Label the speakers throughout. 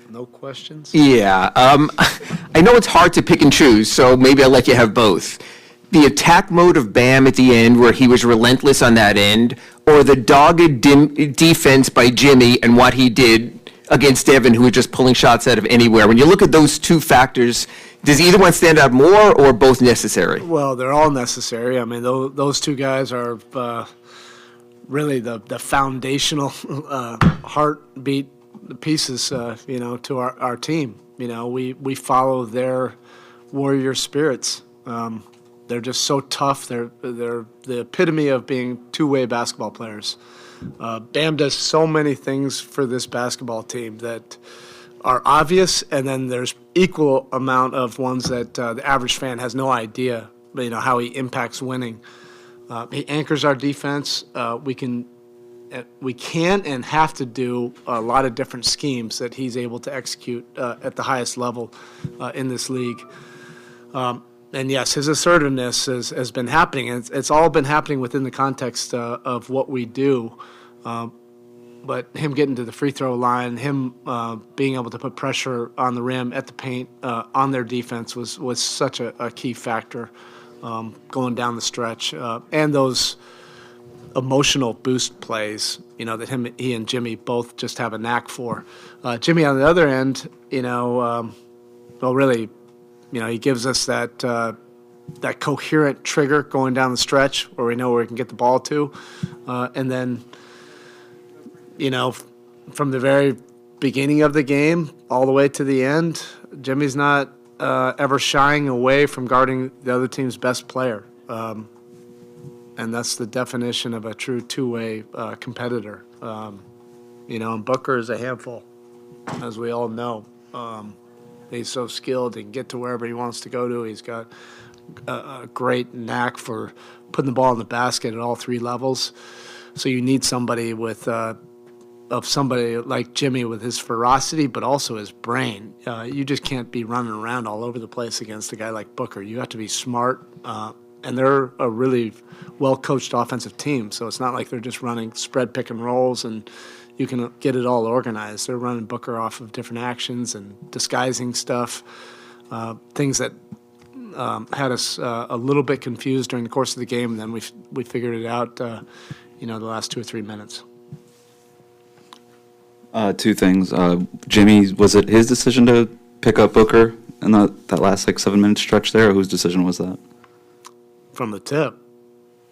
Speaker 1: No questions?
Speaker 2: Yeah. I know it's hard to pick and choose, so maybe I'll let you have both. The attack mode of Bam at the end, where he was relentless on that end, or the dogged defense by Jimmy and what he did against Devin, who was just pulling shots out of anywhere. When you look at those two factors, does either one stand out more or both necessary?
Speaker 1: Well, they're all necessary. I mean, those two guys are really the foundational heartbeat pieces, to our team. We follow their warrior spirits. They're just so tough. They're the epitome of being two-way basketball players. Bam does so many things for this basketball team that are obvious, and then there's equal amount of ones that the average fan has no idea, how he impacts winning. He anchors our defense. We can and have to do a lot of different schemes that he's able to execute at the highest level in this league. And yes, his assertiveness has been happening, and it's all been happening within the context of what we do. But him getting to the free throw line, him being able to put pressure on the rim, at the paint, on their defense was such a key factor going down the stretch. And those emotional boost plays, that he and Jimmy both just have a knack for. Jimmy, on the other end, really, he gives us that coherent trigger going down the stretch where we know where we can get the ball to. And then, from the very beginning of the game all the way to the end, Jimmy's not ever shying away from guarding the other team's best player. And that's the definition of a true two-way competitor. And Booker is a handful, as we all know. He's so skilled. He can get to wherever he wants to go to. He's got a great knack for putting the ball in the basket at all three levels. So you need somebody somebody like Jimmy with his ferocity, but also his brain. You just can't be running around all over the place against a guy like Booker. You have to be smart, and they're a really well-coached offensive team. So it's not like they're just running spread pick and rolls and you can get it all organized. They're running Booker off of different actions and disguising stuff, things that had us a little bit confused during the course of the game, and then we figured it out, the last 2 or 3 minutes.
Speaker 3: Two things. Jimmy, was it his decision to pick up Booker in that last 7-minute stretch there, or whose decision was that?
Speaker 1: From the tip.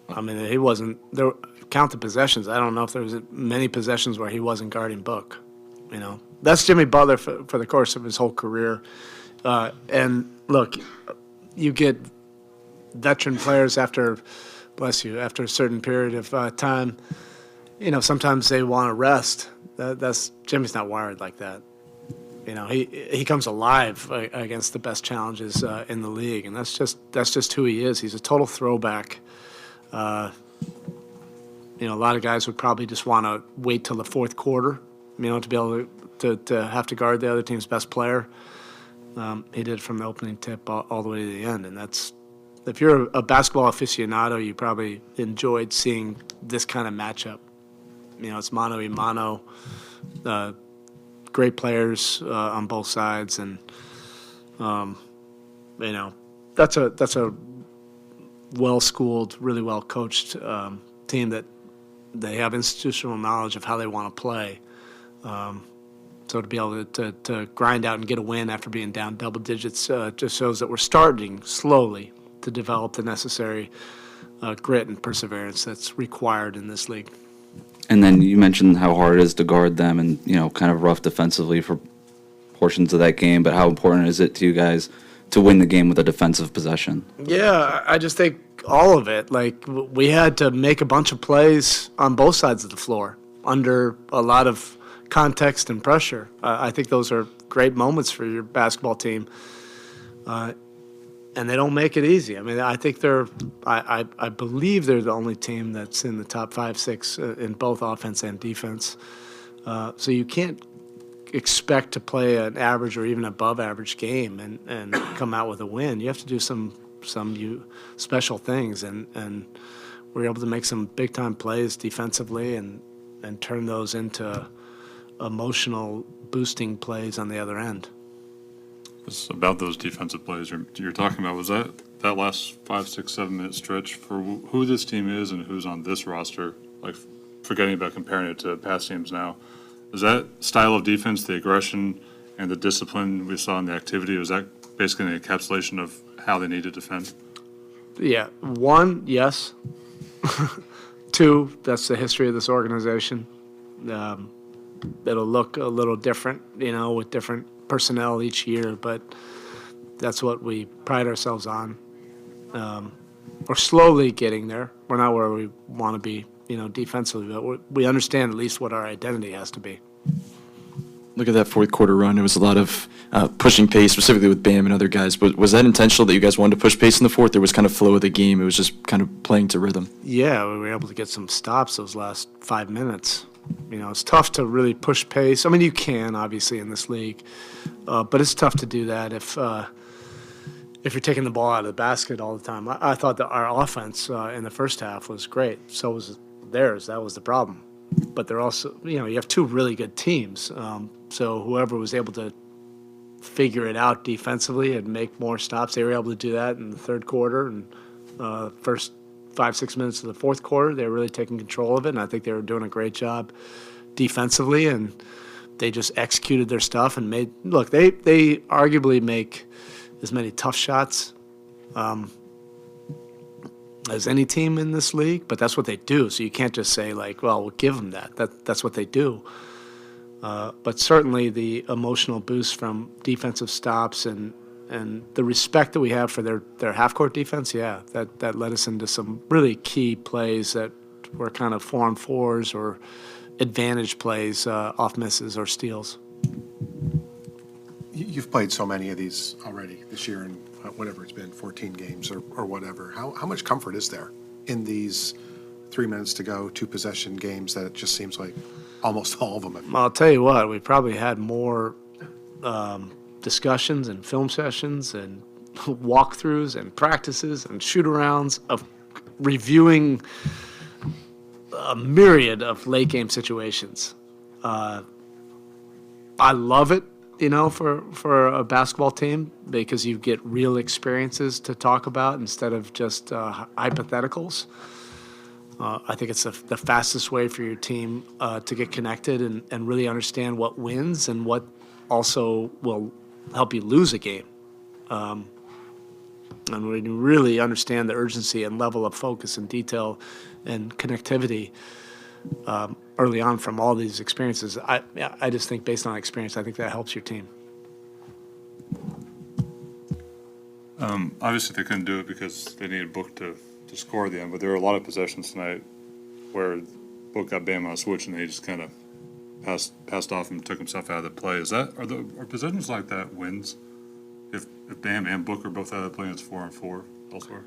Speaker 1: I mean, he wasn't there. Count the possessions. I don't know if there was many possessions where he wasn't guarding Book. That's Jimmy Butler for the course of his whole career. And look, you get veteran players after a certain period of time. Sometimes they want to rest. That's Jimmy's not wired like that. He comes alive against the best challenges in the league, and that's just who he is. He's a total throwback. A lot of guys would probably just want to wait till the fourth quarter, to be able to have to guard the other team's best player. He did it from the opening tip all the way to the end, and that's, if you're a basketball aficionado, you probably enjoyed seeing this kind of matchup. It's mano a mano, great players on both sides, and that's a well-schooled, really well-coached team that they have institutional knowledge of how they want to play. So to be able to grind out and get a win after being down double digits just shows that we're starting slowly to develop the necessary grit and perseverance that's required in this league.
Speaker 3: And then you mentioned how hard it is to guard them and, kind of rough defensively for portions of that game, but how important is it to you guys to win the game with a defensive possession?
Speaker 1: Yeah, I just think all of it. We had to make a bunch of plays on both sides of the floor under a lot of context and pressure. I think those are great moments for your basketball team. And they don't make it easy. I mean, I think I believe they're the only team that's in the top 5, 6 in both offense and defense. So you can't expect to play an average or even above average game and come out with a win. You have to do some special things, and we're able to make some big time plays defensively and turn those into emotional boosting plays on the other end.
Speaker 4: It's about those defensive plays you're talking about. Was that last 5, 6, 7 minute stretch for who this team is and who's on this roster? Like, forgetting about comparing it to past teams now, is that style of defense, the aggression and the discipline we saw in the activity, was that basically an encapsulation of how they need to defend?
Speaker 1: Yeah, one, yes. Two, that's the history of this organization. It'll look a little different, with different personnel each year, but that's what we pride ourselves on. We're slowly getting there. We're not where we want to be, defensively, but we understand at least what our identity has to be.
Speaker 5: Look at that fourth quarter run. It was a lot of pushing pace, specifically with Bam and other guys. But was that intentional that you guys wanted to push pace in the fourth? There was kind of flow of the game. It was just kind of playing to rhythm.
Speaker 1: Yeah, we were able to get some stops those last 5 minutes. It's tough to really push pace. I mean, you can, obviously, in this league. But it's tough to do that if you're taking the ball out of the basket all the time. I thought that our offense in the first half was great. So was theirs. That was the problem. But they're also, you have two really good teams. So whoever was able to figure it out defensively and make more stops, they were able to do that in the third quarter. And first 5, 6 minutes of the fourth quarter, they were really taking control of it. And I think they were doing a great job defensively. And they just executed their stuff and they arguably make as many tough shots as any team in this league, but that's what they do. So you can't just say, we'll give them that. That's what they do. But certainly the emotional boost from defensive stops and the respect that we have for their half-court defense, that led us into some really key plays that were kind of 4-on-4s or advantage plays off misses or steals.
Speaker 6: You've played so many of these already this year, and whatever it's been, 14 games or whatever. How much comfort is there in these 3 minutes to go, 2-possession games that it just seems like almost all of them have?
Speaker 1: Well, I'll tell you what, we probably had more discussions and film sessions and walkthroughs and practices and shoot-arounds of reviewing a myriad of late-game situations. I love it. For a basketball team, because you get real experiences to talk about instead of just hypotheticals. I think it's the fastest way for your team to get connected and really understand what wins and what also will help you lose a game. And when you really understand the urgency and level of focus and detail and connectivity early on from all these experiences, I just think based on experience, I think that helps your team.
Speaker 4: Obviously, they couldn't do it because they needed Book to score at the end, but there were a lot of possessions tonight where Book got Bam on a switch and he just kind of passed off and took himself out of the play. Are possessions like that wins? If Bam and Book are both out of the play and it's 4-on-4 elsewhere?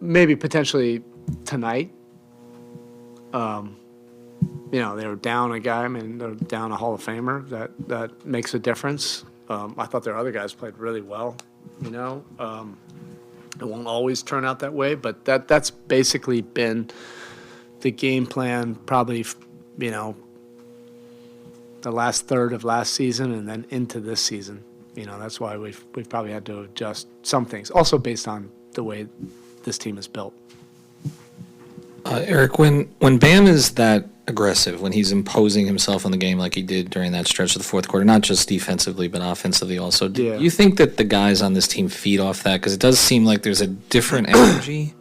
Speaker 1: Maybe potentially tonight. They were down a guy. I mean, they're down a Hall of Famer. That makes a difference. I thought their other guys played really well. It won't always turn out that way, but that's basically been the game plan. Probably, the last third of last season and then into this season. That's why we've probably had to adjust some things. Also based on the way this team is built.
Speaker 7: Erik, when Bam is that aggressive, when he's imposing himself on the game like he did during that stretch of the fourth quarter, not just defensively but offensively also, do you think that the guys on this team feed off that? Because it does seem like there's a different energy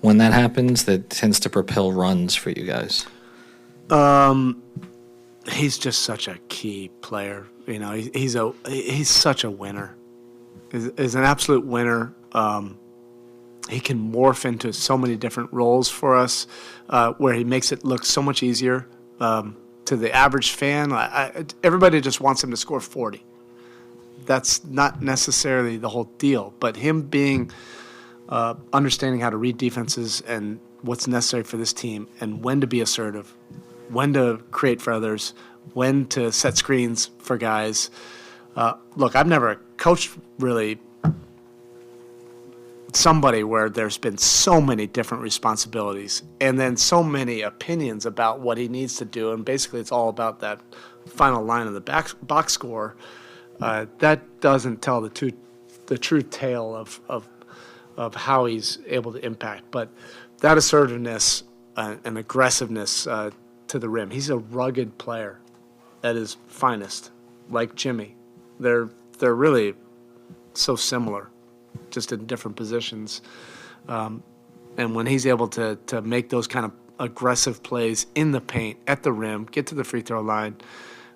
Speaker 7: when that happens that tends to propel runs for you guys.
Speaker 1: He's just such a key player. He's such a winner. He's an absolute winner. He can morph into so many different roles for us, where he makes it look so much easier to the average fan. Everybody just wants him to score 40. That's not necessarily the whole deal, but him being understanding how to read defenses and what's necessary for this team and when to be assertive, when to create for others, when to set screens for guys. Look, I've never coached really somebody where there's been so many different responsibilities and then so many opinions about what he needs to do, and basically it's all about that final line of the box score, that doesn't tell the true tale of how he's able to impact. But that assertiveness and aggressiveness to the rim, he's a rugged player at his finest, like Jimmy. They're really so similar, just in different positions. And when he's able to make those kind of aggressive plays in the paint, at the rim, get to the free throw line,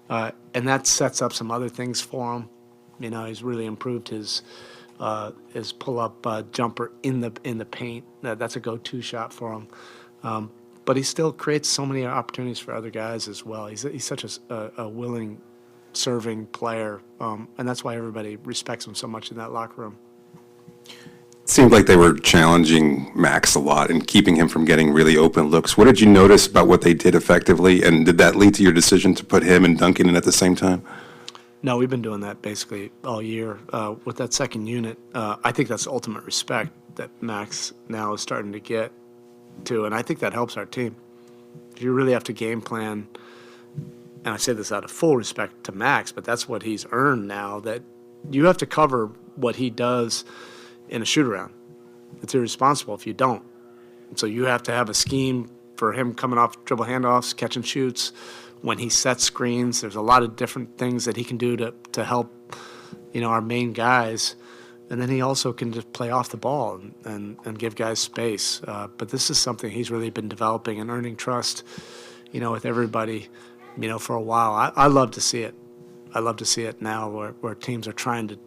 Speaker 1: and that sets up some other things for him. You know, he's really improved his pull-up jumper in the paint. That's a go-to shot for him. But he still creates so many opportunities for other guys as well. He's such a willing, serving player, and that's why everybody respects him so much in that locker room.
Speaker 8: It seemed like they were challenging Max a lot and keeping him from getting really open looks. What did you notice about what they did effectively, and did that lead to your decision to put him and Duncan in at the same time?
Speaker 1: No, we've been doing that basically all year with that second unit. I think that's the ultimate respect that Max now is starting to get to, and I think that helps our team. You really have to game plan, and I say this out of full respect to Max, but that's what he's earned now, that you have to cover what he does in a shoot-around. It's irresponsible if you don't. So you have to have a scheme for him coming off dribble handoffs, catch and shoots. When he sets screens, there's a lot of different things that he can do to help, our main guys. And then he also can just play off the ball and give guys space. But this is something he's really been developing and earning trust, with everybody, for a while. I love to see it. I love to see it now where teams are trying to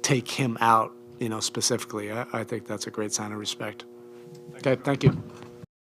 Speaker 1: take him out, specifically. I think that's a great sign of respect. Okay, thank you.